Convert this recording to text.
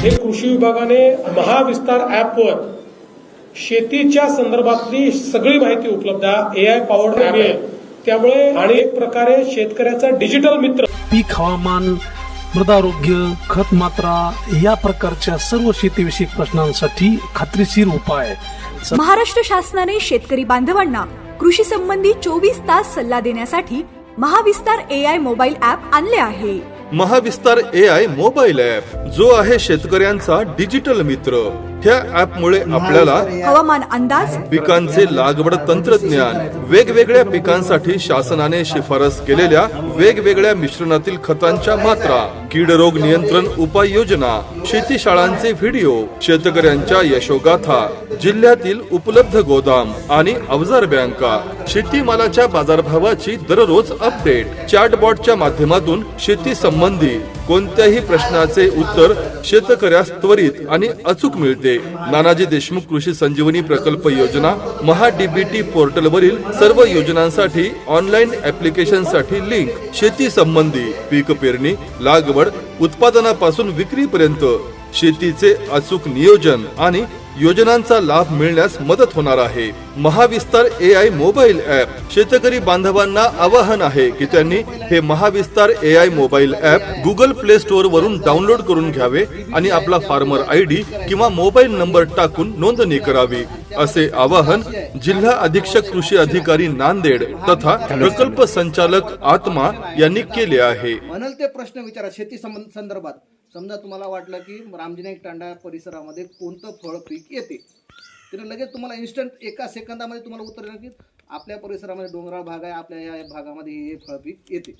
हे कृषी विभागाने महाविस्तार ॲपवर शेतीच्या संदर्भातली सगळी माहिती उपलब्ध आहे. AI पॉवर्ड ॲप आहे. त्यामुळे आणि एक प्रकारे शेतकऱ्याचा डिजिटल मित्र पीक हवामान, मृदारोग्य, खत मात्रा या प्रकारच्या सर्व शेतीविषयक प्रश्नांसाठी खात्रीशीर उपाय. महाराष्ट्र शासनाने शेतकरी बांधवांना कृषी संबंधी 24 तास सल्ला देण्यासाठी महाविस्तार AI मोबाईल ॲप आणले आहे. महाविस्तार AI मोबाईल ॲप जो आहे शेतकऱ्यांचा डिजिटल मित्र. ह्या ॲपमुळे आपल्याला हवामान अंदाज, पिकांचे लागवड तंत्रज्ञान, वेगवेगळ्या पिकांसाठी शासनाने शिफारस केलेल्या वेगवेगळ्या मिश्रणातील खतांच्या मात्रा, कीड रोग नियंत्रण उपाययोजना, शेती शाळांचे व्हिडिओ, शेतकऱ्यांच्या यशोगाथा, जिल्ह्यातील उपलब्ध गोदाम आणि अवजार बँका, शेतीमालाच्या बाजारभावाची दररोज अपडेट, चॅटबॉटच्या माध्यमातून शेती संबंधी कोणत्याही प्रश्नाचे उत्तर शेतकऱ्यास त्वरित आणि अचूक मिळते. नानाजी देशमुख कृषी संजीवनी प्रकल्प योजना, महाडीबीटी पोर्टल वरील सर्व योजनांसाठी ऑनलाईन ऍप्लिकेशनसाठी लिंक, शेती संबंधी पीक पेरणी, लागवड, उत्पादनापासून विक्रीपर्यंत शेतीचे अचूक नियोजन आणि योजनांचा लाभ मिळण्यास मदत होणार आहे. महाविस्तार AI मोबाईल ॲप शेतकरी बांधवांना आवाहन आहे की त्यांनी हे Mahavistar AI mobile app Google play store वरून डाउनलोड करून घ्यावे आणि आपला फार्मर ID किंवा मोबाईल नंबर टाकून नोंदणी करावी, असे आवाहन जिल्हा अधीक्षक कृषी अधिकारी नांदेड तथा प्रकल्प संचालक आत्मा यांनी केले आहे. म्हणाल ते प्रश्न विचारा शेती संदर्भात. समजा तुम्हाला वाटलं की रामजीनाईक तांडा परिसरामध्ये कोणतं फळ पीक येते, तर लगेच तुम्हाला इन्स्टंट एका सेकंदामध्ये तुम्हाला उत्तर येणार की आपल्या परिसरामध्ये डोंगराळ भाग आहे, आपल्या या भागामध्ये हे फळ पीक येते.